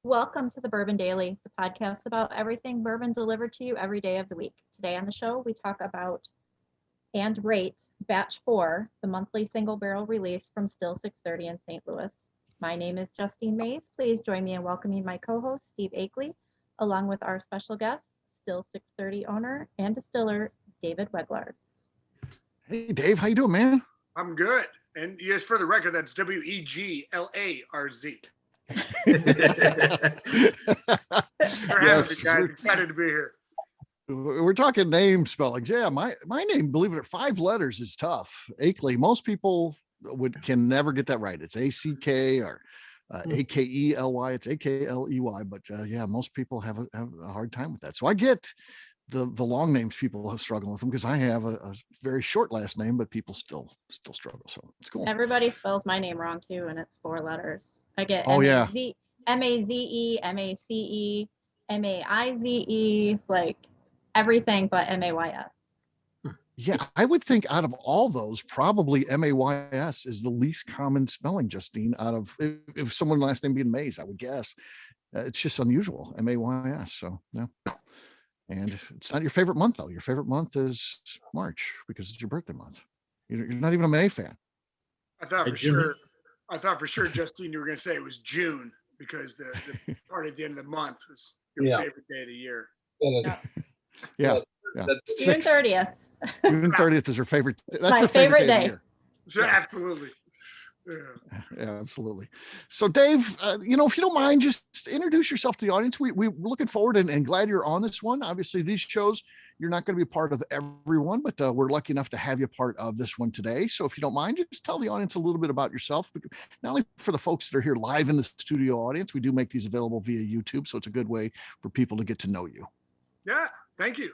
Welcome to the Bourbon Daily, the podcast about everything bourbon delivered to you every day of the week. Today on the show, we talk about and rate Batch 4, the monthly single barrel release from StilL 630 in St. Louis. My name is Justine Mays. Please join me in welcoming my co-host, Steve Akley, along with our special guest, StilL 630 owner and distiller, David Weglarz. Hey, Dave, how you doing, man? I'm good. And yes, for the record, that's Weglarz. Yes, I'm excited to be here. We're talking name spellings. Yeah, my name, believe it or not, 5 letters is tough. Akley. Most people can never get that right. It's A-C-K or A-K-E-L-Y. It's A-K-L-E-Y. But yeah, most people have a hard time with that. So I get the long names people have struggled with them because I have a very short last name, but people still struggle. So it's cool. Everybody spells my name wrong too, and it's 4 letters. I get M-A-Z-E, M-A-C-E, M-A-I-Z-E, like everything but M-A-Y-S. Yeah, I would think out of all those, probably M-A-Y-S is the least common spelling, Justine, out of if someone last name being Mays, I would guess. It's just unusual, M-A-Y-S. So, yeah. And it's not your favorite month, though. Your favorite month is March because it's your birthday month. You're not even a May fan. I thought for sure, Justine, you were going to say it was June because the part at the end of the month was your favorite day of the year. Yeah. June 30th. June 30th is her favorite. That's my her favorite day of the year. So, absolutely. Yeah, absolutely. So, Dave, if you don't mind, just introduce yourself to the audience. We're looking forward and glad you're on this one. Obviously, these shows, you're not going to be part of everyone, but we're lucky enough to have you part of this one today. So if you don't mind, just tell the audience a little bit about yourself. Not only for the folks that are here live in the studio audience, we do make these available via YouTube. So it's a good way for people to get to know you. Yeah, thank you.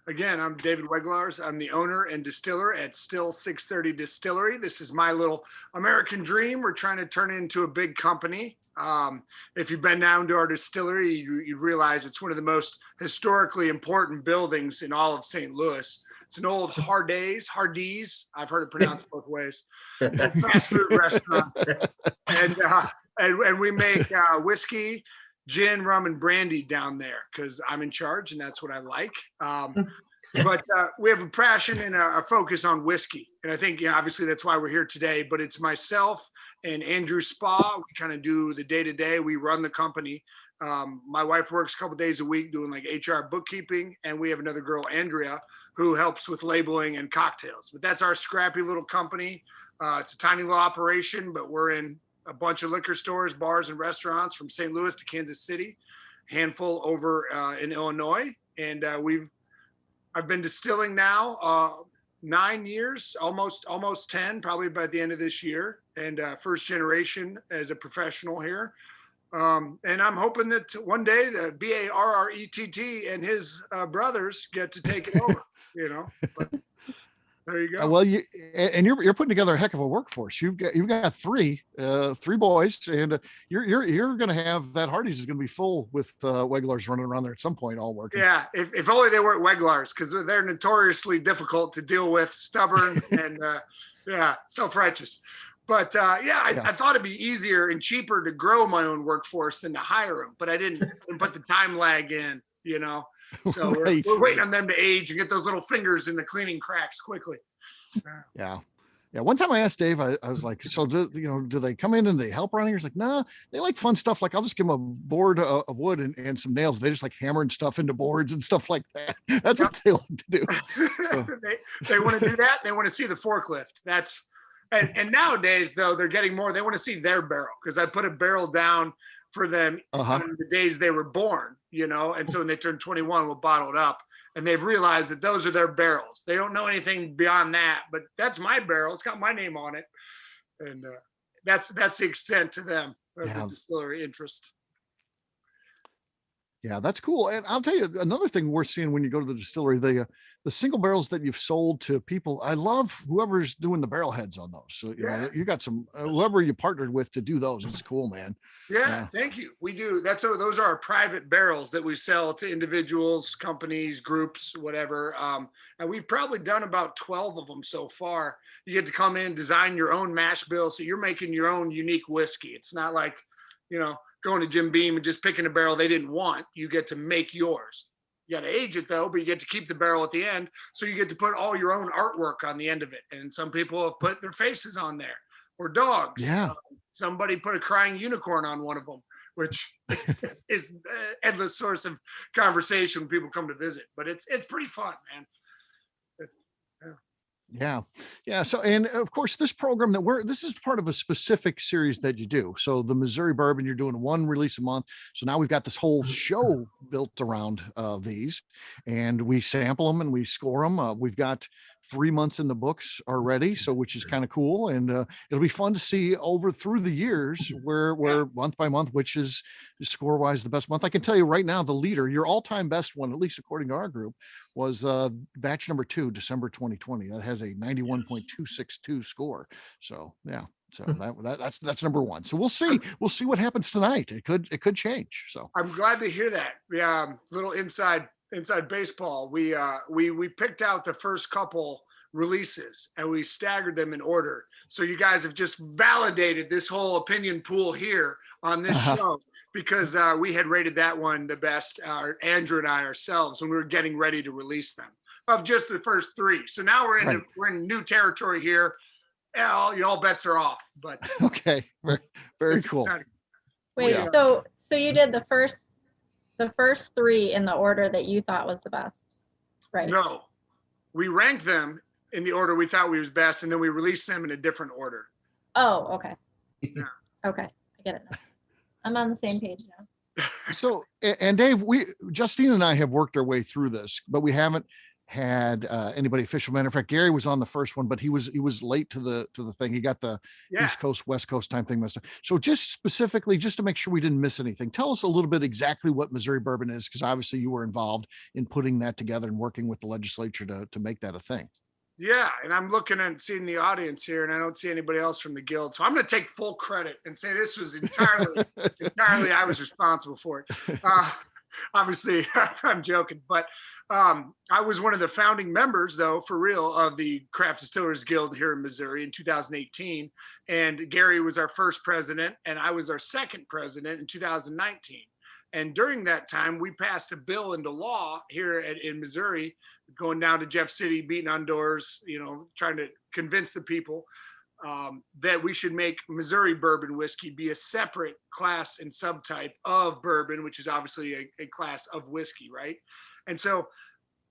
Again, I'm David Weglarz. I'm the owner and distiller at StilL 630 Distillery. This is my little American dream. We're trying to turn it into a big company. If you've been down to our distillery, you realize it's one of the most historically important buildings in all of St. Louis. It's an old Hardee's, I've heard it pronounced both ways, fast food restaurant. And we make whiskey, gin, rum, and brandy down there because I'm in charge and that's what I like. But we have a passion and a focus on whiskey. And I think, obviously that's why we're here today, but it's myself and Andrew Spa. We kind of do the day-to-day. We run the company. My wife works a couple days a week doing like HR bookkeeping. And we have another girl, Andrea, who helps with labeling and cocktails. But that's our scrappy little company. It's a tiny little operation, but we're in a bunch of liquor stores, bars, and restaurants from St. Louis to Kansas City, handful over in Illinois. And I've been distilling now 9 years, almost 10, probably by the end of this year, and first generation as a professional here. And I'm hoping that one day the Barrett and his brothers get to take it over, But there you go. Well, you're putting together a heck of a workforce. You've got three boys, and you're going to have that Hardee's is going to be full with Weglarz running around there at some point, all working. Yeah, if only they weren't Weglarz, because they're notoriously difficult to deal with, stubborn and self-righteous. But I thought it'd be easier and cheaper to grow my own workforce than to hire them, but I didn't put the time lag in, So right. we're waiting on them to age and get those little fingers in the cleaning cracks quickly. Yeah. One time I asked Dave, I was like, so do they come in and they help running? He's like, no, they like fun stuff. Like I'll just give them a board of wood and some nails. They just like hammering stuff into boards and stuff like that. That's what they like to do. So. they want to do that. They want to see the forklift. And nowadays though, they're getting more, they want to see their barrel because I put a barrel down for them on the days they were born, and so when they turn 21, we'll bottle it up. And they've realized that those are their barrels. They don't know anything beyond that, but that's my barrel. It's got my name on it. And that's the extent to them of the distillery interest. Yeah, that's cool. And I'll tell you another thing we're seeing when you go to the distillery, the single barrels that you've sold to people. I love whoever's doing the barrel heads on those. So you got some whoever you partnered with to do those. It's cool, man. Yeah, thank you. We do. Those are our private barrels that we sell to individuals, companies, groups, whatever. And we've probably done about 12 of them so far. You get to come in, design your own mash bill, so you're making your own unique whiskey. It's not like going to Jim Beam and just picking a barrel they didn't want. You get to make yours. You got to age it though, but you get to keep the barrel at the end. So you get to put all your own artwork on the end of it. And some people have put their faces on there, or dogs. Yeah. Somebody put a crying unicorn on one of them, which is an endless source of conversation when people come to visit. But it's pretty fun, man. Yeah. So, and of course, this program this is part of a specific series that you do. So the Missouri Bourbon, you're doing one release a month. So now we've got this whole show built around these, and we sample them and we score them. We've got 3 months in the books already, so which is kind of cool. And it'll be fun to see through the years where month by month, which is score wise the best month. I can tell you right now, the leader, your all-time best one, at least according to our group, was batch number 2, December 2020. That has a 91.262 score. So yeah. So that's number 1. So we'll see what happens tonight. It could change. So I'm glad to hear that. Yeah, little inside baseball. We picked out the first couple releases and we staggered them in order. So you guys have just validated this whole opinion pool here on this show, because we had rated that one the best, Andrew and I ourselves, when we were getting ready to release them, of just the first 3. So now we're in new territory here. All bets are off. But okay, very cool. Exciting. Wait, Yeah. so you did the first 3 in the order that you thought was the best, right? No, we ranked them in the order we thought was best, and then we released them in a different order. Oh, okay. Yeah. Okay, I get it now. I'm on the same page now. So, and Dave, Justine and I have worked our way through this, but we haven't had anybody official. Matter of fact, Gary was on the first one, but he was late to the thing. He got the East Coast, West Coast time thing messed up. So just specifically, just to make sure we didn't miss anything, tell us a little bit exactly what Missouri Bourbon is, because obviously you were involved in putting that together and working with the legislature to make that a thing. Yeah, and I'm looking and seeing the audience here, and I don't see anybody else from the guild. So I'm going to take full credit and say this was entirely I was responsible for it. Obviously, I'm joking, but I was one of the founding members, though, for real, of the Craft Distillers Guild here in Missouri in 2018. And Gary was our first president, and I was our second president in 2019. And during that time, we passed a bill into law here in Missouri, going down to Jeff City, beating on doors, trying to convince the people that we should make Missouri bourbon whiskey be a separate class and subtype of bourbon, which is obviously a class of whiskey, right? And so,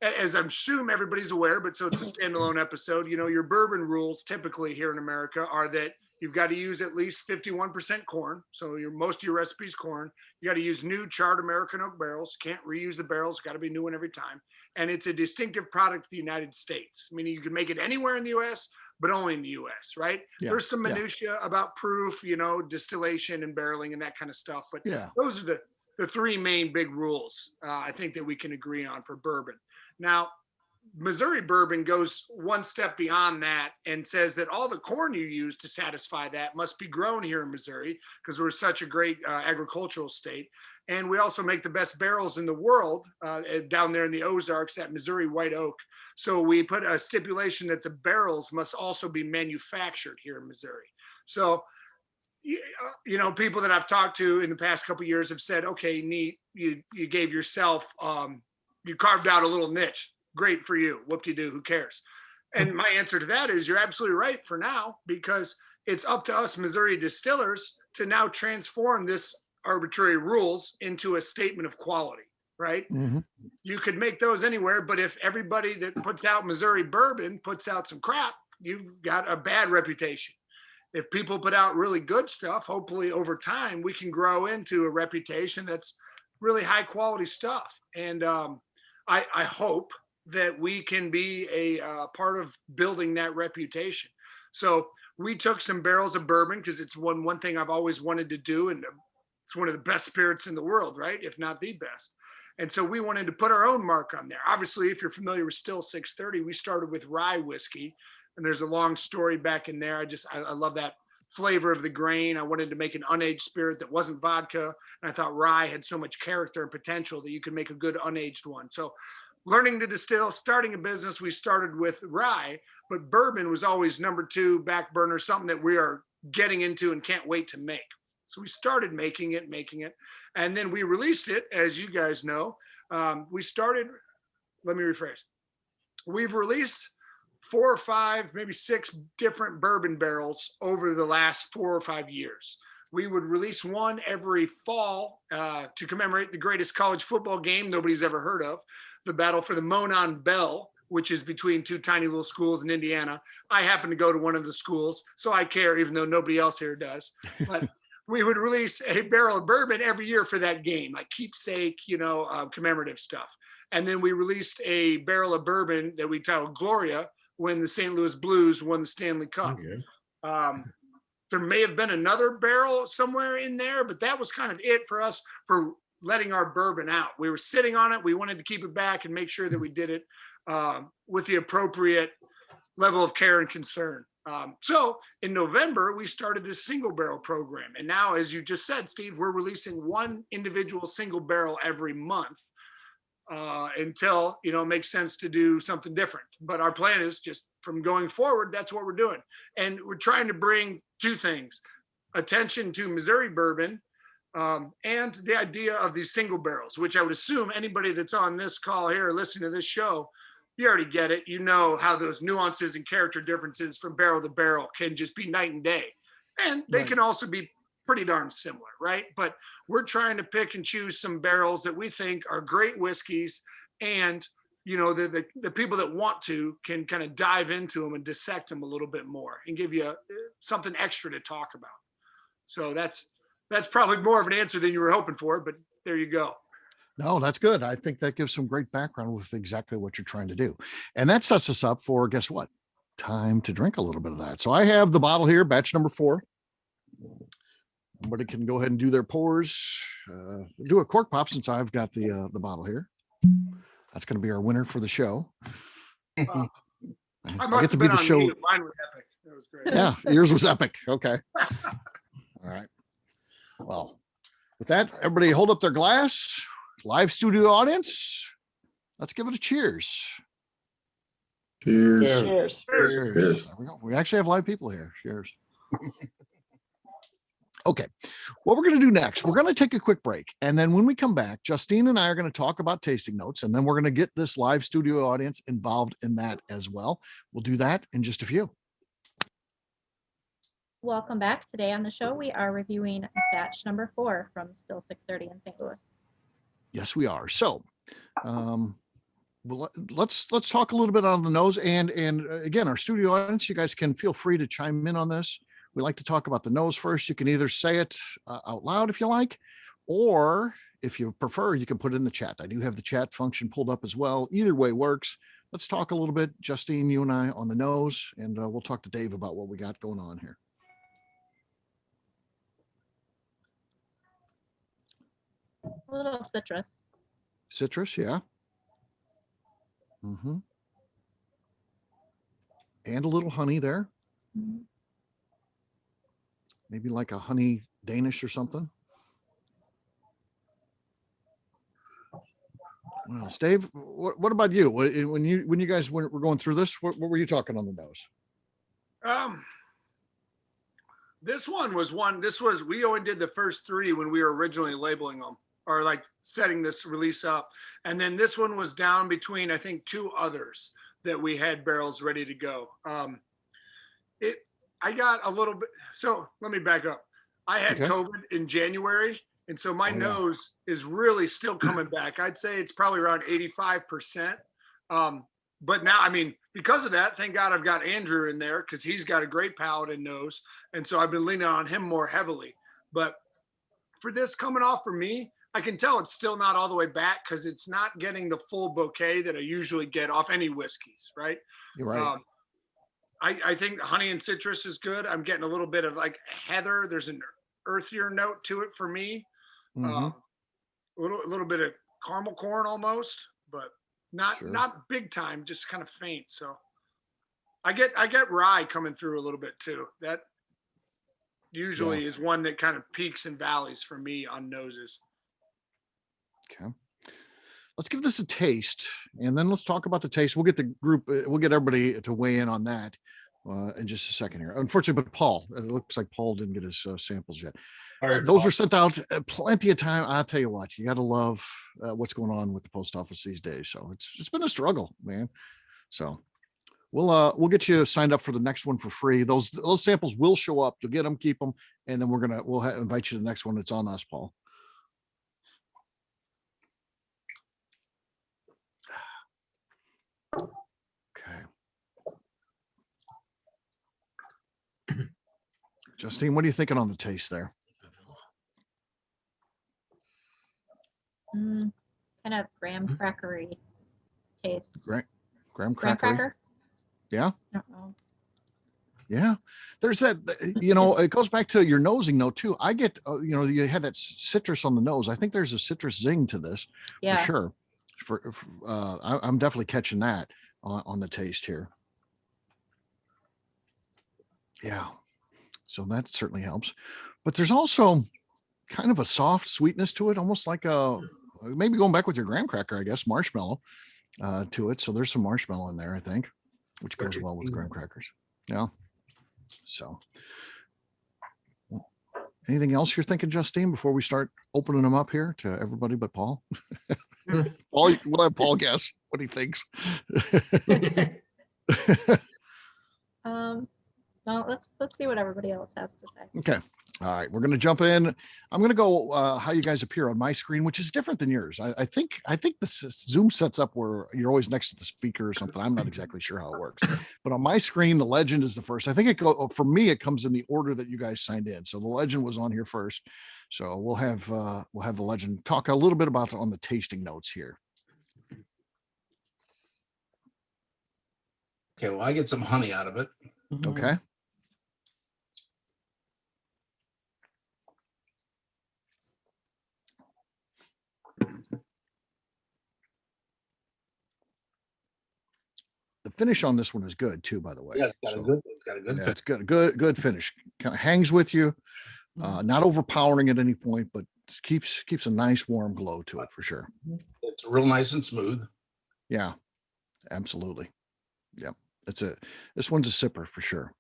as I'm assuming everybody's aware, but so it's a standalone episode, your bourbon rules typically here in America are that you've got to use at least 51% corn. So most of your recipes corn. You got to use new charred American oak barrels. Can't reuse the barrels. Got to be new one every time. And it's a distinctive product of the United States. Meaning you can make it anywhere in the U.S., but only in the U.S., right? Yeah. There's some minutia about proof, distillation and barreling and that kind of stuff. But those are the 3 main big rules I think that we can agree on for bourbon. Now, Missouri bourbon goes one step beyond that and says that all the corn you use to satisfy that must be grown here in Missouri, because we're such a great agricultural state. And we also make the best barrels in the world down there in the Ozarks, that Missouri white oak. So we put a stipulation that the barrels must also be manufactured here in Missouri. So, people that I've talked to in the past couple of years have said, okay, neat, you gave yourself, you carved out a little niche. Great for you. Whoop-de-doo, who cares? And my answer to that is you're absolutely right for now, because it's up to us Missouri distillers to now transform this arbitrary rules into a statement of quality, right? Mm-hmm. You could make those anywhere, but if everybody that puts out Missouri bourbon puts out some crap, you've got a bad reputation. If people put out really good stuff, hopefully over time, we can grow into a reputation that's really high quality stuff. And I hope that we can be a part of building that reputation. So we took some barrels of bourbon, because it's one thing I've always wanted to do, and it's one of the best spirits in the world, right? If not the best. And so we wanted to put our own mark on there. Obviously, if you're familiar with StilL 630, we started with Rye Whiskey, and there's a long story back in there. I love that flavor of the grain. I wanted to make an unaged spirit that wasn't vodka, and I thought rye had so much character and potential that you could make a good unaged one. So learning to distill, starting a business, we started with rye, but bourbon was always number 2 back burner, something that we are getting into and can't wait to make. So we started making it, and then we released it, as you guys know. Let me rephrase. We've released 4 or 5, maybe 6 different bourbon barrels over the last 4 or 5 years. We would release one every fall to commemorate the greatest college football game nobody's ever heard of, the Battle for the Monon Bell, which is between 2 tiny little schools in Indiana. I happen to go to one of the schools, so I care, even though nobody else here does. But we would release a barrel of bourbon every year for that game, like keepsake, commemorative stuff. And then we released a barrel of bourbon that we titled Gloria when the St. Louis Blues won the Stanley Cup. Okay. There may have been another barrel somewhere in there, but that was kind of it for us for letting our bourbon out. We were sitting on it. We wanted to keep it back and make sure that we did it with the appropriate level of care and concern. So in November, we started this single barrel program. And now, as you just said, Steve, we're releasing one individual single barrel every month until, it makes sense to do something different. But our plan is just from going forward, that's what we're doing. And we're trying to bring 2 things: attention to Missouri bourbon and the idea of these single barrels, which I would assume anybody that's on this call here or listening to this show, you already get it. You know how those nuances and character differences from barrel to barrel can just be night and day. And they can also be pretty darn similar, right? But we're trying to pick and choose some barrels that we think are great whiskeys, and the people that want to can kind of dive into them and dissect them a little bit more and give you something extra to talk about. So that's probably more of an answer than you were hoping for, but there you go. No, that's good. I think that gives some great background with exactly what you're trying to do. And that sets us up for, guess what? Time to drink a little bit of that. So I have the bottle here, batch number 4. Everybody can go ahead and do their pours. Do a cork pop since I've got the bottle here. That's going to be our winner for the show. I must have been on show. Mute. Mine was epic. That was great. Yeah, yours was epic. Okay. All right. Well, with that, everybody hold up their glass. Live studio audience, let's give it a cheers. Cheers. Cheers. Cheers. Cheers. There we go. We actually have live people here. Cheers. Okay, what we're going to do next, we're going to take a quick break. And then when we come back, Justine and I are going to talk about tasting notes. And then we're going to get this live studio audience involved in that as well. We'll do that in just a few. Welcome back. Today on the show, we are reviewing batch number 4 from StilL 630 in St. Louis. Yes, we are. So let's talk a little bit on the nose. And again, our studio audience, you guys can feel free to chime in on this. We like to talk about the nose first. You can either say it out loud if you like, or if you prefer, you can put it in the chat. I do have the chat function pulled up as well. Either way works. Let's talk a little bit, Justine, you and I, on the nose, and we'll talk to Dave about what we got going on here. A little citrus. Citrus, yeah. Mm-hmm. And a little honey there. Mm-hmm. Maybe like a honey Danish or something. Well, Dave, what about you? When you guys were going through this, what were you talking on the nose? We only did the first 3 when we were originally labeling them, or like setting this release up. And then this one was down between, I think, 2 others that we had barrels ready to go. I got a little bit, so let me back up. I had COVID in January, and so my nose is really still coming back. I'd say it's probably around 85%. But now, I mean, because of that, thank God I've got Andrew in there because he's got a great palate and nose. And so I've been leaning on him more heavily. But for this coming off for me, I can tell it's still not all the way back because it's not getting the full bouquet that I usually get off any whiskeys, right? You're right. I think honey and citrus is good. I'm getting a little bit of like heather. There's an earthier note to it for me. Mm-hmm. A little bit of caramel corn almost, but not big time, just kind of faint. So I get rye coming through a little bit too. That usually is one that kind of peaks and valleys for me on noses. Okay. Let's give this a taste, and then let's talk about the taste. We'll get the group, we'll get everybody to weigh in on that. in just a second here. Unfortunately, but Paul, it looks like Paul didn't get his samples yet. All right, Those were sent out plenty of time. I'll tell you what, you got to love what's going on with the post office these days. So it's been a struggle, man. So we'll get you signed up for the next one for free. Those samples will show up. You'll get them, keep them, and then we'll invite you to the next one. It's on us, Paul. Okay. Justine, what are you thinking on the taste there? Kind of graham crackery taste. Graham Graham cracker. cracker? Yeah. I don't know. Yeah. There's that, it goes back to your nosing note too. I get, you had that citrus on the nose. I think there's a citrus zing to this Yeah. for sure. I'm definitely catching that on the taste here. Yeah. So that certainly helps. But there's also kind of a soft sweetness to it, almost like maybe going back with your graham cracker, I guess, marshmallow to it. So there's some marshmallow in there, I think, which goes well with graham crackers. Yeah. So anything else you're thinking, Justine, before we start opening them up here to everybody but Paul? Paul, we'll have Paul guess what he thinks. Well, let's see what everybody else has to say. Okay. All right. We're going to jump in. I'm going to go how you guys appear on my screen, which is different than yours. I think the Zoom sets up where you're always next to the speaker or something. I'm not exactly sure how it works, but on my screen, the legend is the first. I think for me, it comes in the order that you guys signed in. So the legend was on here first. So we'll have the legend talk a little bit about on the tasting notes here. Okay. Well, I get some honey out of it. Okay. The finish on this one is good too, by the way. Yeah, it's got a good It's good finish. Kind of hangs with you, not overpowering at any point, but keeps a nice warm glow to it for sure. It's real nice and smooth. Yeah, absolutely. Yep. This one's a sipper for sure.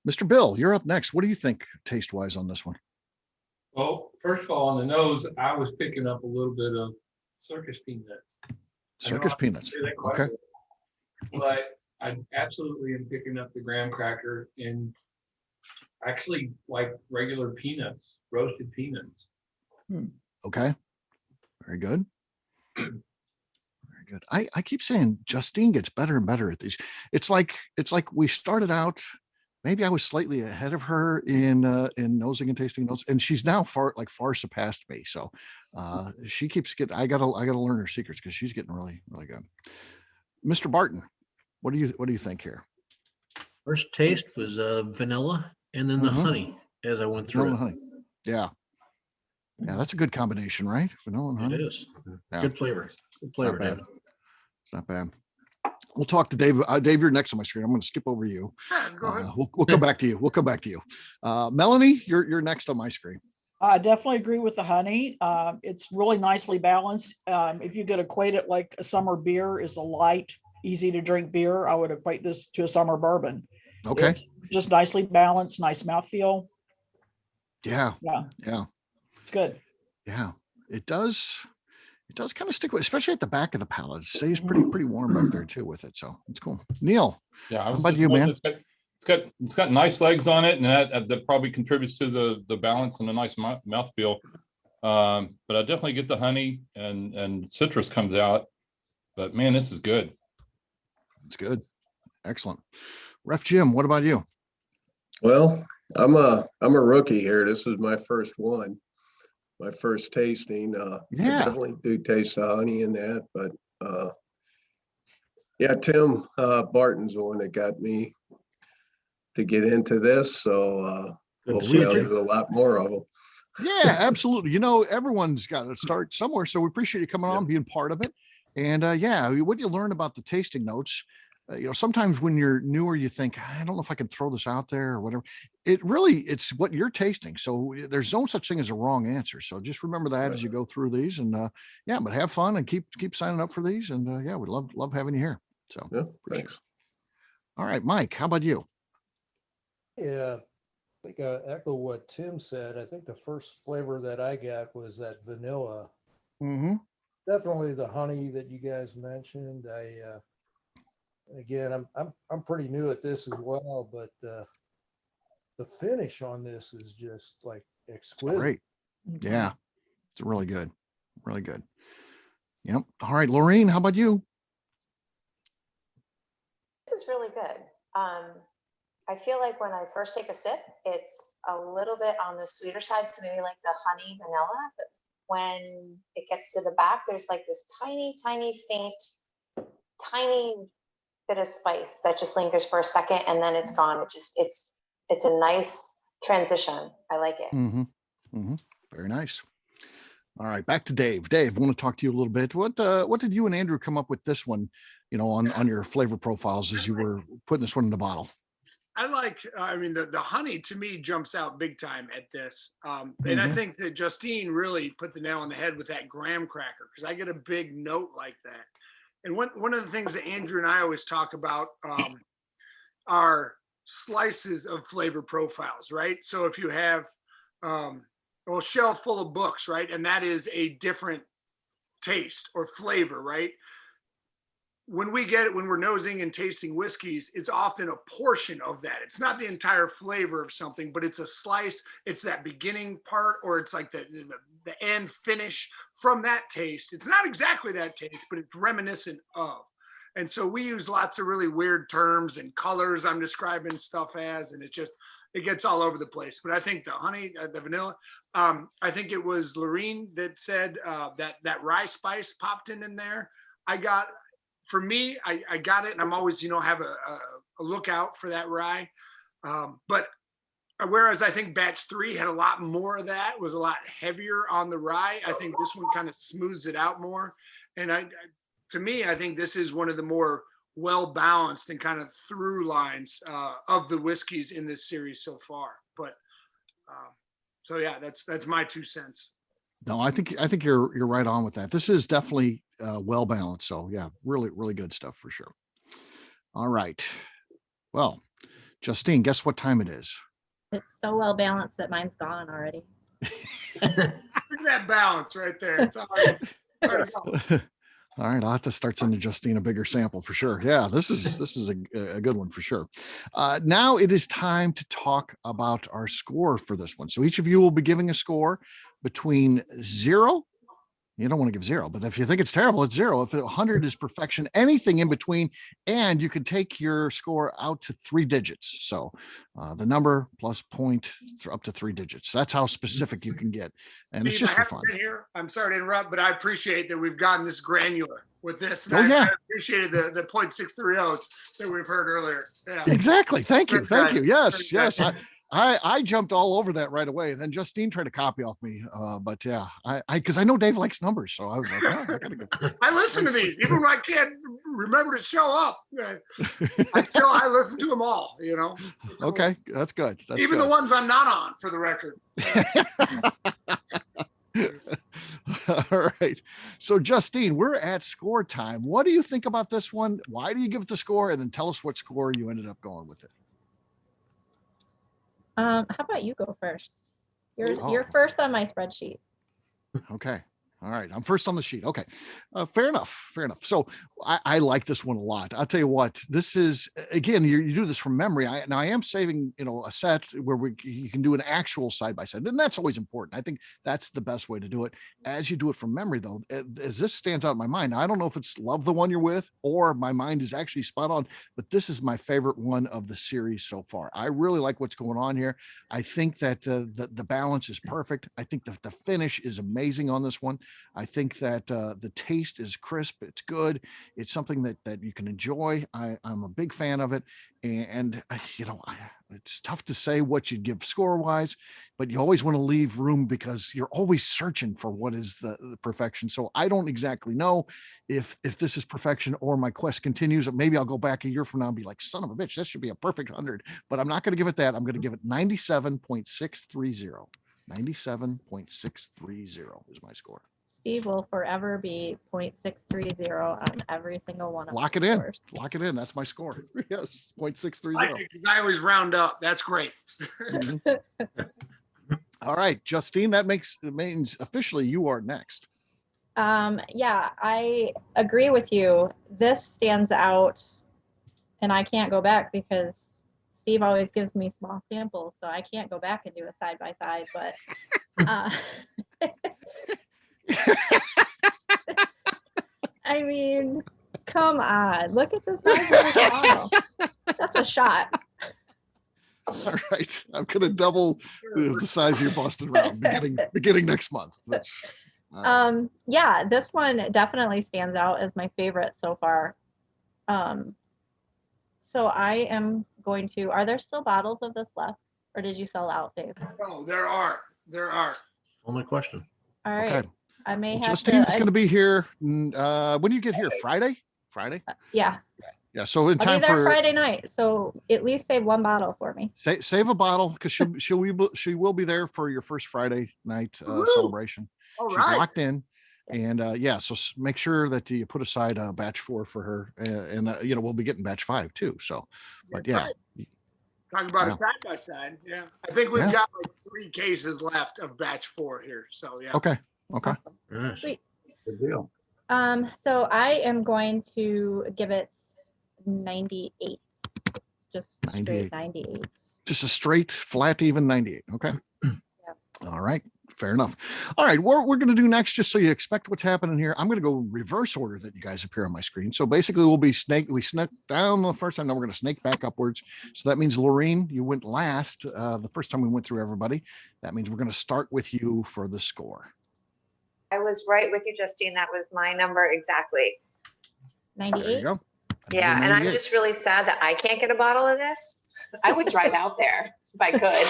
Mr. Bill, you're up next. What do you think taste wise on this one? Well, first of all, on the nose, I was picking up a little bit of circus peanuts. Circus peanuts. Okay. But I absolutely am picking up the graham cracker and actually like regular peanuts, roasted peanuts. Okay. Very good. Very good. I keep saying Justine gets better and better at these. It's like we started out. Maybe I was slightly ahead of her in nosing and tasting notes, and she's now far surpassed me. So she keeps getting. I gotta learn her secrets because she's getting really, really good. Mr. Barton, what do you think here? First taste was vanilla, and then the honey as I went through. Vanilla and honey. Yeah. Yeah, that's a good combination, right? Vanilla and honey. It is. Yeah. Good flavor. Good flavor, bad. David. It's not bad. We'll talk to Dave. Dave, you're next on my screen. I'm going to skip over you. Go ahead. We'll come back to you. We'll come back to you. Melanie, you're next on my screen. I definitely agree with the honey. It's really nicely balanced. If you could equate it like a summer beer is a light, easy to drink beer, I would equate this to a summer bourbon. Okay. It's just nicely balanced, nice mouthfeel. Yeah. Yeah. It's good. Yeah. It does kind of stick with, especially at the back of the palate. It stays pretty warm back there too with it. So it's cool. Neil. Yeah. How about you, man? It's got nice legs on it, and that probably contributes to the balance and the nice mouthfeel. But I definitely get the honey and citrus comes out. But man, this is good. It's good. Excellent. Ref Jim, what about you? Well, I'm a rookie here. This is my first one, my first tasting. I definitely do taste the honey in that, but yeah, Tim Barton's the one that got me to get into this. So hopefully I'll do a lot more of them. Yeah, absolutely. You know, everyone's got to start somewhere. So we appreciate you coming on, being part of it. And yeah, what you learn about the tasting notes, you know, sometimes when you're newer, you think, I don't know if I can throw this out there or whatever. It's what you're tasting. So there's no such thing as a wrong answer. So just remember that as you go through these, and yeah, but have fun and keep signing up for these. And yeah, we'd love having you here. So yeah, thanks. All right, Mike, how about you? Yeah, I think I echo what Tim said. I think the first flavor that I got was that vanilla. Mm-hmm. Definitely the honey that you guys mentioned. Again, I'm pretty new at this as well, but the finish on this is just like exquisite. Great. Yeah, it's really good. Really good. Yep. All right, Laureen, how about you? This is really good. I feel like when I first take a sip, it's a little bit on the sweeter side, so maybe like the honey vanilla. But when it gets to the back, there's like this tiny, tiny, faint, tiny bit of spice that just lingers for a second, and then it's gone. It's a nice transition. I like it. Mm-hmm. Mm-hmm. Very nice. All right, back to Dave. Dave, I want to talk to you a little bit. What did you and Andrew come up with this one, on your flavor profiles as you were putting this one in the bottle? I mean, the honey to me jumps out big time at this. And I think that Justine really put the nail on the head with that graham cracker, because I get a big note like that. And one of the things that Andrew and I always talk about are slices of flavor profiles, right? So if you have a shelf full of books, right? And that is a different taste or flavor, right? When we're nosing and tasting whiskeys, it's often a portion of that. It's not the entire flavor of something, but it's a slice. It's that beginning part, or it's like the end finish from that taste. It's not exactly that taste, but it's reminiscent of. And so we use lots of really weird terms and colors I'm describing stuff as, and it gets all over the place. But I think the honey, the vanilla, I think it was Lorene that said that rye spice popped in there. For me, I got it, and I'm always, have a lookout for that rye. But whereas I think batch 3 had a lot more of that, was a lot heavier on the rye, I think this one kind of smooths it out more. And to me, I think this is one of the more well-balanced and kind of through lines of the whiskeys in this series so far. But so yeah, that's my 2 cents. No, I think you're right on with that. This is definitely well balanced. So yeah, really, really good stuff for sure. All right. Well, Justine, guess what time it is? It's so well balanced that mine's gone already. Look at that balance right there. It's already gone. All right, I'll have to start sending Justine a bigger sample for sure. Yeah, this is a good one for sure. Now it is time to talk about our score for this one. So each of you will be giving a score between 0. You don't want to give 0, but if you think it's terrible, it's 0. If 100 is perfection, anything in between, and you can take your score out to 3 digits. So the number plus point up to 3 digits. That's how specific you can get, and it's just for fun. I'm sorry to interrupt, but I appreciate that we've gotten this granular with this. And I appreciated the 0.630s that we've heard earlier. Yeah. Exactly. Thank you. Yes. I jumped all over that right away. Then Justine tried to copy off me. But yeah, because I know Dave likes numbers. So I was like, I gotta go. I listen to these, even when I can't remember to show up. I listen to them all, Okay, that's good. Even the ones I'm not on, for the record. All right. So Justine, we're at score time. What do you think about this one? Why do you give it the score? And then tell us what score you ended up going with it. How about you go first? You're first on my spreadsheet. Okay. All right. I'm first on the sheet. Okay. Fair enough. So I like this one a lot. I'll tell you what, this is, again, you do this from memory. I am saving, a set where you can do an actual side-by-side. And that's always important. I think that's the best way to do it. As you do it from memory, though, as this stands out in my mind, I don't know if it's love the one you're with or my mind is actually spot on, but this is my favorite one of the series so far. I really like what's going on here. I think that the balance is perfect. I think the finish is amazing on this one. I think that the taste is crisp. It's good. It's something that you can enjoy. I'm a big fan of it. And it's tough to say what you'd give score wise, but you always want to leave room because you're always searching for what is the perfection. So I don't exactly know if this is perfection or my quest continues. Maybe I'll go back a year from now and be like, son of a bitch, that should be a perfect 100, but I'm not going to give it that. I'm going to give it 97.630. 97.630 is my score. Steve will forever be 0.630 on every single one of Lock it the in. scores. Lock it in. That's my score. Yes, I 0.630. I always round up. That's great. Mhm. All right, Justine, that means officially you are next. Yeah, I agree with you. This stands out, and I can't go back because Steve always gives me small samples, so I can't go back and do a side by side. But I mean, come on, look at the size of this bottle. That's a shot. All right, I'm gonna double the size of your Boston round beginning next month. That's Yeah, this one definitely stands out as my favorite so far. So I am going to. Are there still bottles of this left, or did you sell out, Dave? Oh, there are. Only question. All right. okay. I may have Justine's to. gonna be here. When do you get here? Friday? Yeah, Yeah. So in I'll time be there for Friday night. So at least save one bottle for me. save a bottle because she will be there for your first Friday night Woo! celebration. All She's right. locked in. And yeah, so make sure that you put aside batch 4 for her, and we'll be getting batch 5 too. So, but That's yeah, Talk about Yeah. a side by side. Yeah. I think we've Yeah. got like 3 cases left of batch 4 here. So yeah. okay. Awesome. Yes. Sweet. Good deal. So I am going to give it 98. Just 98. straight 98. Just a straight, flat, even 98. Okay. All right. Fair enough. All right. What we're going to do next, just so you expect what's happening here, I'm going to go reverse order that you guys appear on my screen. So basically, we snuck down the first time. Now we're going to snake back upwards. So that means, Lorene, you went last the first time we went through everybody. That means we're going to start with you for the score. I was right with you, Justine. That was my number exactly. There 98. you go. Yeah, and I'm just really sad that I can't get a bottle of this. I would drive out there if I could.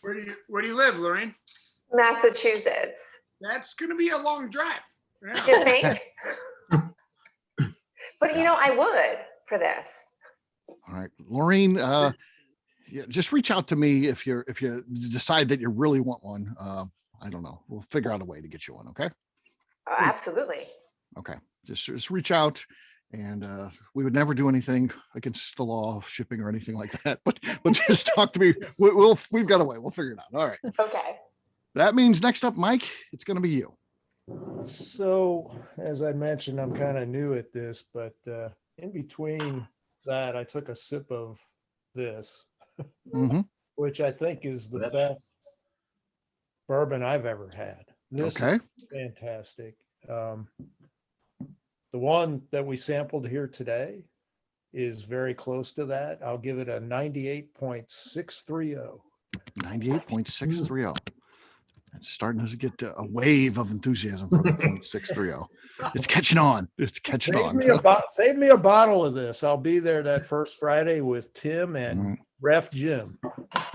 Where do you live, Lorraine? Massachusetts. That's gonna be a long drive. Yeah. You think? But I would for this. All right, Lorene, yeah, just reach out to me if you decide that you really want one. I don't know. We'll figure out a way to get you one. Okay. Oh, absolutely. Okay. Just reach out, and we would never do anything against the law of shipping or anything like that. But just talk to me. We've got a way. We'll figure it out. All right. Okay. That means next up, Mike, it's going to be you. So, as I mentioned, I'm kind of new at this, but in between that, I took a sip of this, Mm-hmm. which I think is the best bourbon I've ever had. This Okay. is fantastic. The one that we sampled here today is very close to that. I'll give it a 98.630. 98.630. It's starting to get a wave of enthusiasm for the 0.630. It's catching on. It's catching Save on. me a bottle of this. I'll be there that first Friday with Tim and Ref Jim.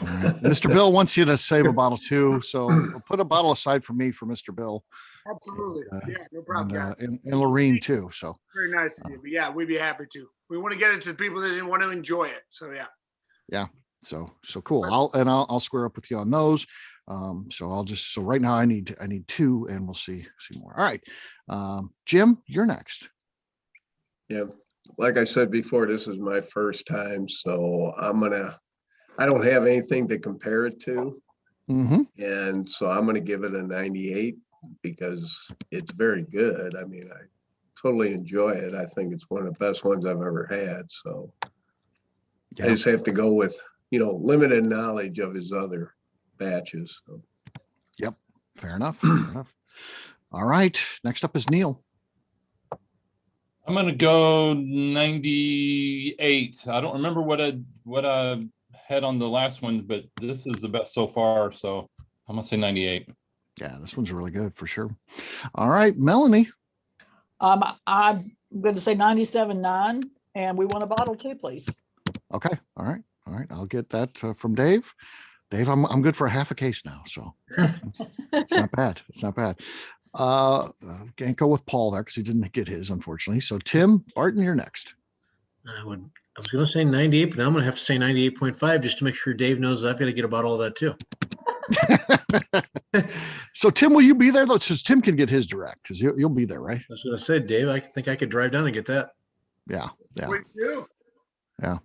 Mr. Bill wants you to save a bottle too, so we'll put a bottle aside for me for Mr. Bill. Absolutely. Yeah, no problem. And Lorene too. So Very nice of you. But yeah, we'd be happy to. We want to get it to people that didn't want to enjoy it. So yeah. yeah, so cool. I'll square up with you on those. So right now I need 2, and we'll see more. All right, Jim, you're next. Yeah, like I said before, this is my first time, so I don't have anything to compare it to. Mm-hmm. And so I'm going to give it a 98 because it's very good. I mean, I totally enjoy it. I think it's one of the best ones I've ever had. So I just have to go with, limited knowledge of his other batches. So. Yep. Fair enough. All right. Next up is Neil. I'm gonna go 98. I don't remember what I had on the last one, but this is the best so far. So I'm gonna say 98. Yeah, this one's really good for sure. All right, Melanie. I'm going to say 97.9, and we want a bottle too, please. Okay. All right. I'll get that from Dave. Dave, I'm good for a half a case now, so it's not bad. Can't go with Paul there because he didn't get his, unfortunately. So Tim Barton, you're next. I was going to say 98, but I'm going to have to say 98.5 just to make sure Dave knows I've got to get a bottle of that too. So Tim, will you be there though? So Tim can get his direct because you'll be there, right? I was gonna say, Dave, I think I could drive down and get that. Yeah. We do. I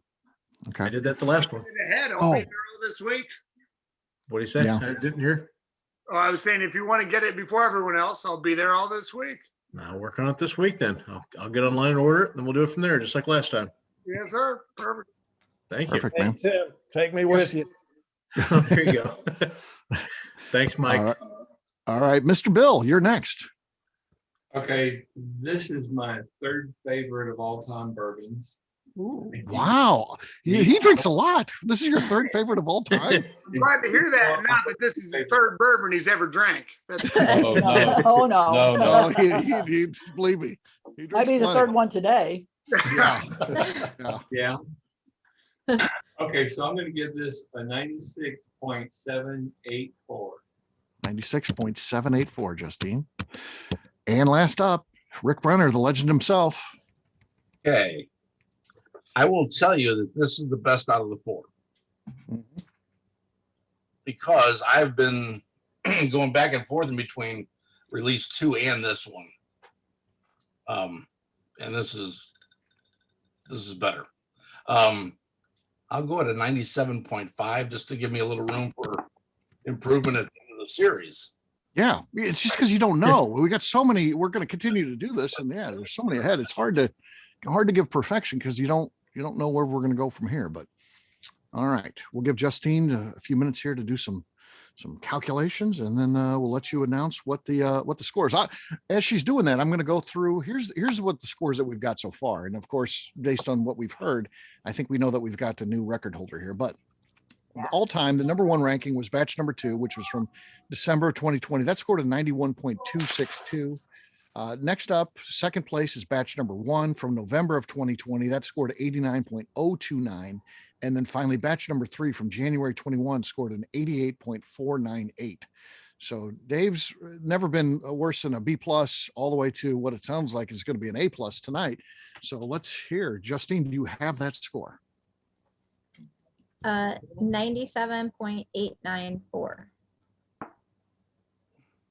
Okay. did that the last one. Ahead. I'll Oh. be there all this week. What do you say? Yeah. I didn't hear. Oh, I was saying if you want to get it before everyone else, I'll be there all this week. I'll work on it this week then. I'll get online and order it, and then we'll do it from there, just like last time. Yes, sir. Perfect. Thank you. Perfect, Hey, man. Tim, take me with you. There you go. Thanks, Mike. All right. All right, Mr. Bill, you're next. Okay, this is my third favorite of all time bourbons. Wow. He drinks a lot. This is your third favorite of all time. I'm glad to hear that. Not that this is the third bourbon he's ever drank. That's Oh, no. Oh, no. No, No, no. he believe me. He Might drinks be the plenty. third one today. Yeah. Yeah. Yeah. Okay, so I'm going to give this a 96.784. 96.784, Justine. And last up, Rick Brenner, the legend himself. Okay. I will tell you that this is the best out of the four. Because I've been going back and forth in between release 2 and this one. And this is better. I'll go at a 97.5 just to give me a little room for improvement at the end of the series. Yeah, it's just because you don't know. We got so many. We're going to continue to do this, and yeah, there's so many ahead. It's hard to give perfection because you don't know where we're going to go from here. But all right, we'll give Justine a few minutes here to do some calculations, and then we'll let you announce what the scores. As she's doing that, I'm going to go through. Here's what the scores that we've got so far, and of course, based on what we've heard, I think we know that we've got a new record holder here. But all time, the number one ranking was batch number 2, which was from December of 2020. That scored a 91.262. Next up, second place is batch number 1 from November of 2020. That scored 89.029. And then finally, batch number 3 from January 21 scored an 88.498. So Dave's never been worse than a B plus all the way to what it sounds like is going to be an A plus tonight. So let's hear. Justine, do you have that score? 97.894.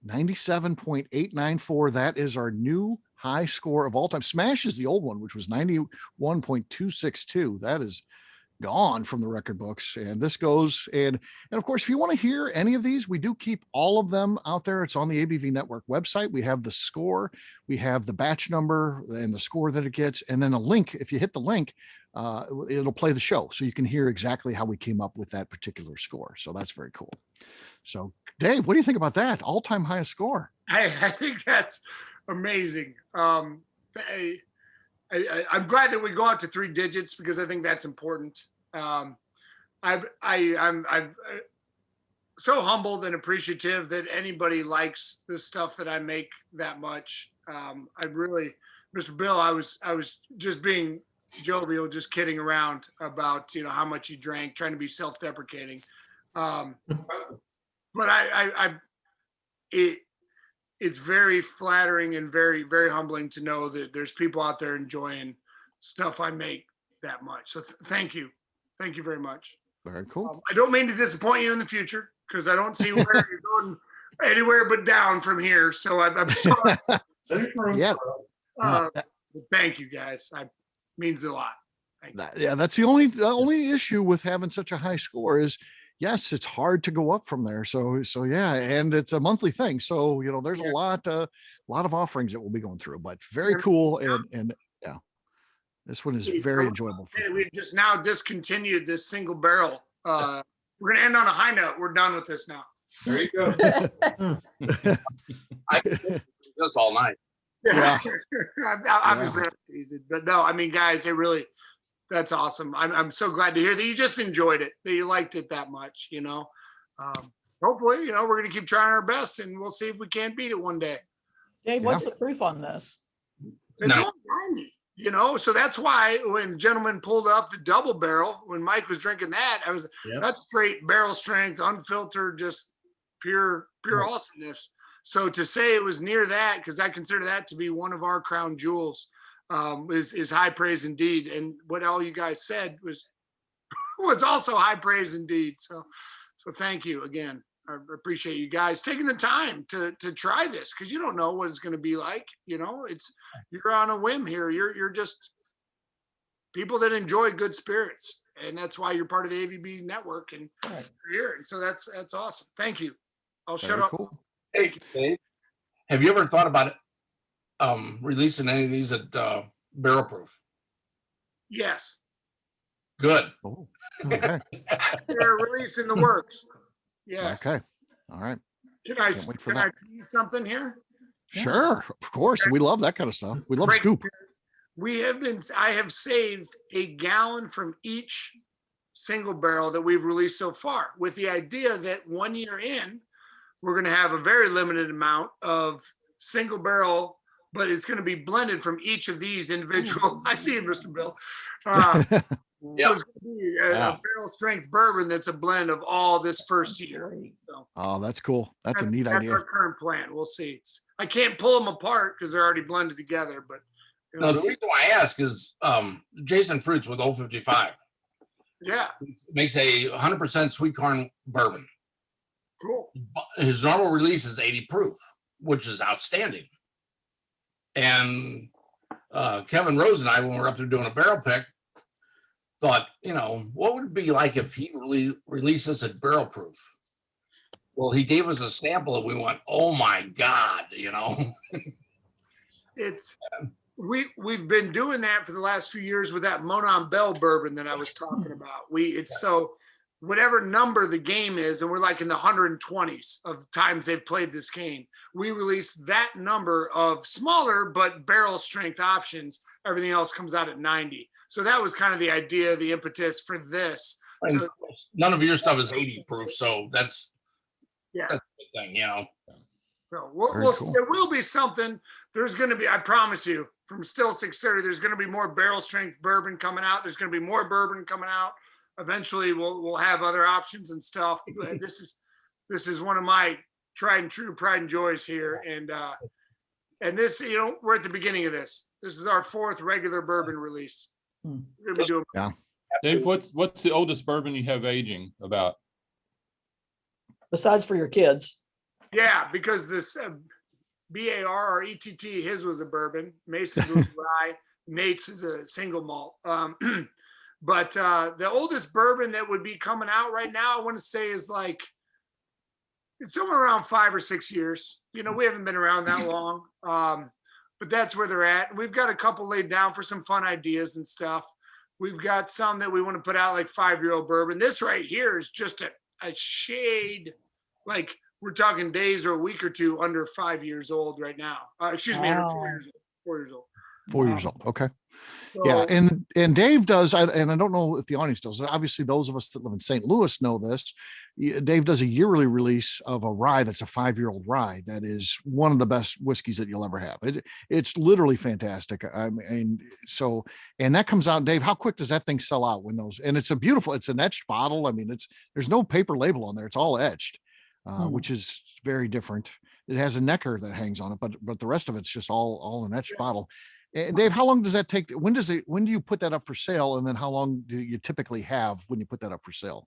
97.894. That is our new high score of all time. Smash is the old one, which was 91.262. That is gone from the record books. And this goes, and of course, if you want to hear any of these, we do keep all of them out there. It's on the ABV Network website. We have the score, we have the batch number and the score that it gets, and then a link. If you hit the link, it'll play the show. So you can hear exactly how we came up with that particular score. So that's very cool. So Dave, what do you think about that? All-time highest score. I think that's amazing. I'm glad that we go out to 3 digits because I think that's important. I'm so humbled and appreciative that anybody likes the stuff that I make that much. Mr. Bill, I was just being jovial, just kidding around about how much you drank, trying to be self-deprecating. But it's very flattering and very, very humbling to know that there's people out there enjoying stuff I make that much. So thank you. Thank you very much. Very cool. I don't mean to disappoint you in the future because I don't see where you're going anywhere but down from here. So I'm sorry. Yeah. Thank you guys. It means a lot. Yeah, that's the only issue with having such a high score is, yes, it's hard to go up from there. So yeah, and it's a monthly thing. So there's a lot of offerings that we'll be going through, but very cool. And yeah, this one is very enjoyable. We just now discontinued this single barrel. We're gonna end on a high note. We're done with this now. There you go. I could do this all night. Yeah. Obviously, that's easy. But no, I mean, guys, that's awesome. I'm so glad to hear that you just enjoyed it, that you liked it that much. Hopefully, we're gonna keep trying our best, and we'll see if we can't beat it one day. Dave, what's the proof on this? It's all 90, so that's why when the gentleman pulled up the double barrel, when Mike was drinking that, that's straight barrel strength, unfiltered, just pure awesomeness. So to say it was near that, because I consider that to be one of our crown jewels, is high praise indeed. And what all you guys said was also high praise indeed. So thank you again. I appreciate you guys taking the time to try this, because you don't know what it's going to be like. You know, you're on a whim here. You're just people that enjoy good spirits, and that's why you're part of the AVB network and you're here. And so that's awesome. Thank you. I'll shut up. Cool. Hey, Dave, have you ever thought about releasing any of these at barrel proof? Yes. Good. Oh, okay. They're releasing the works. Yes. Okay. All right. Can I Can't wait for can I tease something here? Sure. Of course. Okay. We love that kind of stuff. We love Great. scoop. I have saved a gallon from each single barrel that we've released so far, with the idea that 1 year in, we're going to have a very limited amount of single barrel, but it's going to be blended from each of these individual. I see you, Mr. Bill. Yeah. It's going to be a barrel strength bourbon that's a blend of all this first year. So Oh, that's cool. That's a neat that's idea. our current plan. We'll see. I can't pull them apart because they're already blended together, but you know, No, the reason why I ask is Jason Fruits with Old 55 yeah, makes a 100% sweet corn bourbon. cool. His normal release is 80 proof, which is outstanding. And Kevin Rose and I, when we were up there doing a barrel pick, thought, you know, what would it be like if he released this at barrel proof? Well, he gave us a sample and we went, oh my God, you know. We've been doing that for the last few years with that Monon Bell bourbon that I was talking about. So whatever number the game is, and we're like in the 120s of times they've played this game, we released that number of smaller but barrel strength options. Everything else comes out at 90. So that was kind of the idea, the impetus for this. And none of your stuff is 80 proof, so that's the thing, you know. So Cool. there will be something. There's going to be, I promise you, from StilL 630, there's going to be more barrel strength bourbon coming out. There's going to be more bourbon coming out. Eventually, we'll have other options and stuff. But this is one of my tried and true pride and joys here. And this, you know, we're at the beginning of this. This is our 4th regular bourbon release. We're gonna be doing. Yeah. Dave, what's the oldest bourbon you have aging about? Besides for your kids. Yeah, because this BAR or ETT, his was a bourbon. Mason's was rye. Nate's is a single malt. But the oldest bourbon that would be coming out right now, I want to say is like, it's somewhere around 5 or 6 years. You know, we haven't been around that long. But that's where they're at. We've got a couple laid down for some fun ideas and stuff. We've got some that we want to put out, like 5-year-old bourbon. This right here is just a shade, like we're talking days or a week or two under 5 years old right now. Excuse me, under 4 years old. 4 years old. 4 years old. Okay. So, Yeah. And Dave does, and I don't know if the audience does. Obviously, those of us that live in St. Louis know this. Dave does a yearly release of a rye that's a 5-year-old rye that is one of the best whiskeys that you'll ever have. It's literally fantastic. I mean, so, and that comes out, Dave, how quick does that thing sell out when those, and it's an etched bottle. I mean, there's no paper label on there. It's all etched, which is very different. It has a necker that hangs on it, but the rest of it's just all an etched bottle. And Dave, how long does that take? When do you put that up for sale? And then how long do you typically have when you put that up for sale?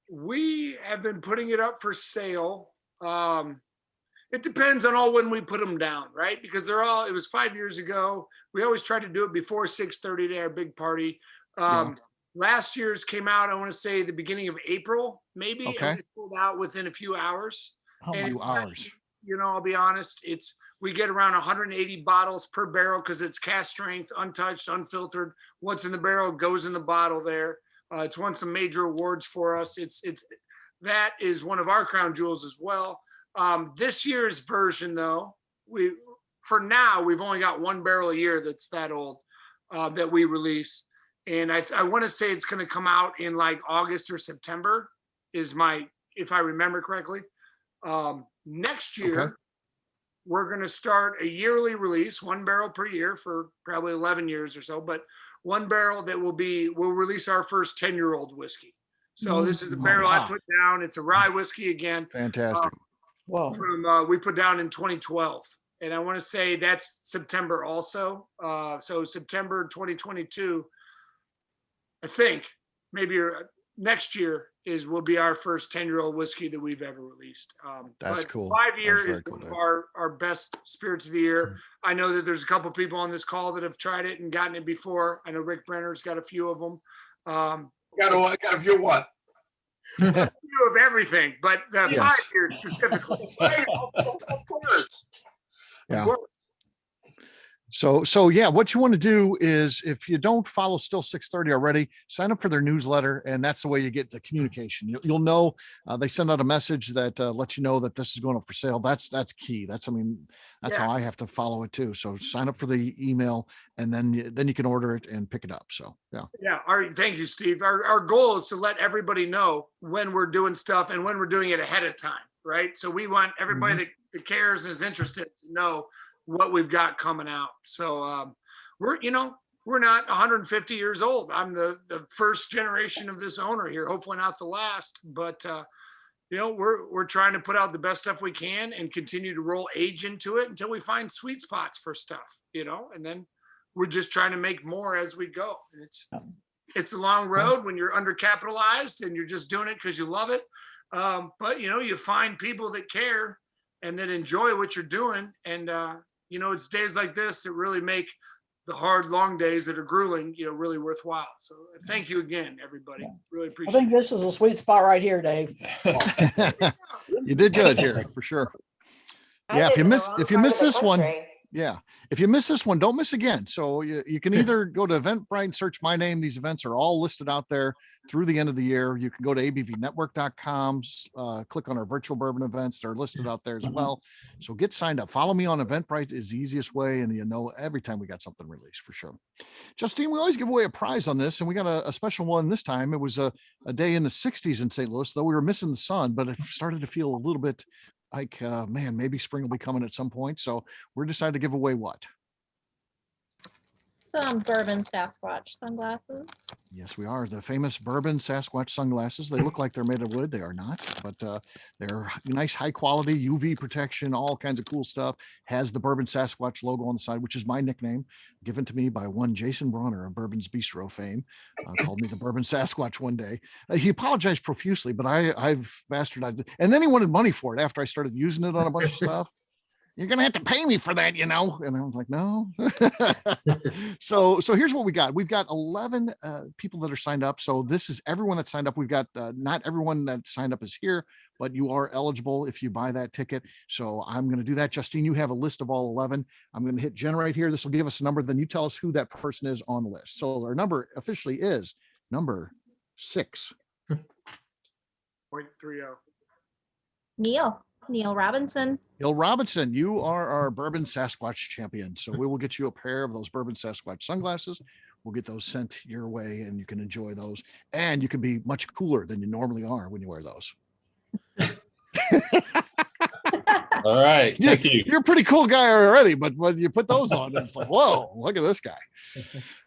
We have been putting it up for sale. It depends on when we put them down, right? Because it was 5 years ago. We always try to do it before 630 Day, our big party. Last year's came out, I want to say the beginning of April, maybe. Okay. And it sold out within a few hours. Hours. You know, I'll be honest, we get around 180 bottles per barrel because it's cast strength, untouched, unfiltered. What's in the barrel goes in the bottle there. It's won some major awards for us. That is one of our crown jewels as well. This year's version, though, for now we've only got 1 barrel a year that's that old that we release, and I want to say it's going to come out in like August or September, if I remember correctly. Next year, we're going to start a yearly release, 1 barrel per year for probably 11 years or so, but 1 barrel that we'll release our first 10-year-old whiskey. So this is a barrel I put down. It's a rye whiskey again. Fantastic. We put down in 2012. And I want to say that's September also. So September 2022, I think, maybe next year will be our first 10-year-old whiskey that we've ever released. That's but cool. 5 year That's very is cool, one of Dave. our best spirits of the year. I know that there's a couple people on this call that have tried it and gotten it before. I know Rick Brenner's got a few of them. Got a few what? A few of everything, but the Yes. 5 years specifically. Of course. Yeah. Of course. So yeah, what you want to do is, if you don't follow Still 630 already, sign up for their newsletter, and that's the way you get the communication. You'll know they send out a message that lets you know that this is going up for sale. That's key. That's how I have to follow it too. So sign up for the email, and then you can order it and pick it up. So yeah. Yeah. Thank you, Steve. Our goal is to let everybody know when we're doing stuff and when we're doing it ahead of time, right? So we want everybody that cares and is interested to know what we've got coming out. So we're not 150 years old. I'm the first generation of this owner here, hopefully not the last, but we're trying to put out the best stuff we can and continue to roll age into it until we find sweet spots for stuff, and then we're just trying to make more as we go. And it's a long road when you're undercapitalized and you're just doing it because you love it. But you find people that care and that enjoy what you're doing. And it's days like this that really make the hard, long days that are grueling, really worthwhile. So thank you again, everybody. Really I appreciate think this is a sweet spot right here, Dave. You did good here for sure. Yeah, if you miss this one, yeah, if you miss this one, don't miss again. So you can either go to Eventbrite and search my name. These events are all listed out there through the end of the year. You can go to abvnetwork.com, click on our virtual bourbon events. They're listed out there as well. So get signed up. Follow me on Eventbrite is the easiest way, and every time we got something released for sure. Justine, we always give away a prize on this, and we got a special one this time. It was a day in the 60s in St. Louis, though we were missing the sun, but it started to feel a little bit like, man, maybe spring will be coming at some point. So we're decided to give away what? Some bourbon Sasquatch sunglasses. Yes, we are. The famous bourbon Sasquatch sunglasses. They look like they're made of wood. They are not, but they're nice, high quality, UV protection, all kinds of cool stuff. Has the bourbon Sasquatch logo on the side, which is my nickname, given to me by one Jason Bronner of Bourbon's Bistro fame. Called me the bourbon Sasquatch one day. He apologized profusely, but I've bastardized it. And then he wanted money for it after I started using it on a bunch of stuff. You're going to have to pay me for that, And I was like, no. So here's what we got. We've got 11 people that are signed up. So this is everyone that signed up. We've got not everyone that signed up is here, but you are eligible if you buy that ticket. So I'm going to do that. Justine, you have a list of all 11. I'm going to hit generate here. This will give us a number. Then you tell us who that person is on the list. So our number officially is number 6. 0.30. Neil Robinson. Neil Robinson, you are our bourbon Sasquatch champion. So we will get you a pair of those bourbon Sasquatch sunglasses. We'll get those sent your way and you can enjoy those. And you can be much cooler than you normally are when you wear those. All right. Thank you. You're a pretty cool guy already, but when you put those on, it's like, whoa, look at this guy.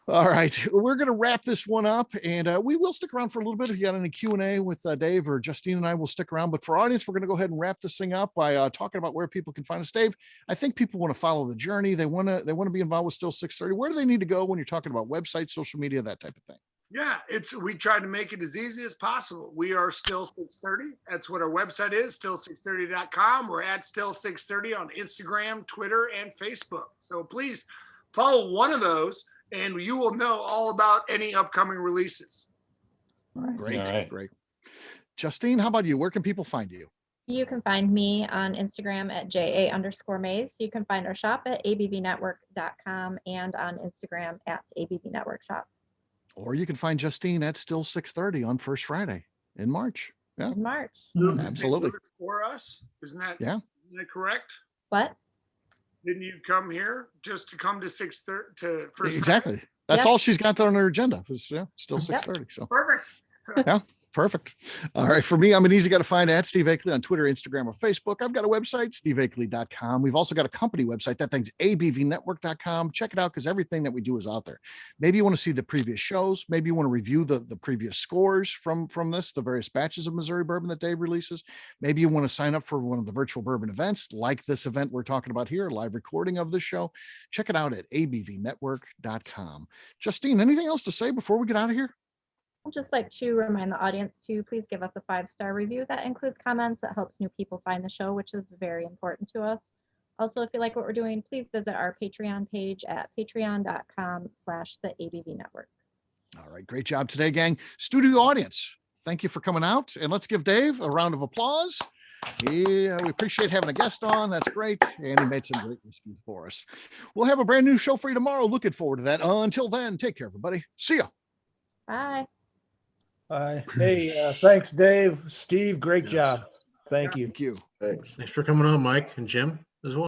All right, we're going to wrap this one up, and we will stick around for a little bit. If you got any Q&A with Dave or Justine and I, will stick around. But for our audience, we're going to go ahead and wrap this thing up by talking about where people can find us. Dave, I think people want to follow the journey. They want to be involved with Still 630. Where do they need to go when you're talking about websites, social media, that type of thing? Yeah, we try to make it as easy as possible. We are Still 630. That's what our website is, still630.com. We're at Still 630 on Instagram, Twitter, and Facebook. So please follow one of those, and you will know all about any upcoming releases. Great, All right. Great. Justine, how about you? Where can people find you? You can find me on Instagram at JA_Mays. You can find our shop at abvnetwork.com and on Instagram at abvnetworkshop. Or you can find Justine at Still 630 on First Friday in March. Yeah, In March. absolutely. For us, isn't that correct? What? Didn't you come here just to come to 630 to First Exactly. Friday? That's Yep. all she's got on her agenda. Still 630. So Perfect. yeah, perfect. All right. For me, I'm an easy guy to find at Steve Akley on Twitter, Instagram, or Facebook. I've got a website, steveakley.com. We've also got a company website. That thing's abvnetwork.com. Check it out because everything that we do is out there. Maybe you want to see the previous shows. Maybe you want to review the previous scores from this, the various batches of Missouri bourbon that Dave releases. Maybe you want to sign up for one of the virtual bourbon events like this event we're talking about here, a live recording of this show. Check it out at abvnetwork.com. Justine, anything else to say before we get out of here? I'd just like to remind the audience to please give us a 5-star review. That includes comments that helps new people find the show, which is very important to us. Also, if you like what we're doing, please visit our Patreon page at patreon.com/the ABV Network. All right. Great job today, gang. Studio audience, thank you for coming out. And let's give Dave a round of applause. Yeah, we appreciate having a guest on. That's great. And he made some great whiskey for us. We'll have a brand new show for you tomorrow. Looking forward to that. Until then, take care, everybody. See ya. Bye. Bye. Hey, thanks, Dave. Steve, great Yes. job. Thank you. Thank you. Thanks. Thanks for coming on, Mike and Jim as well.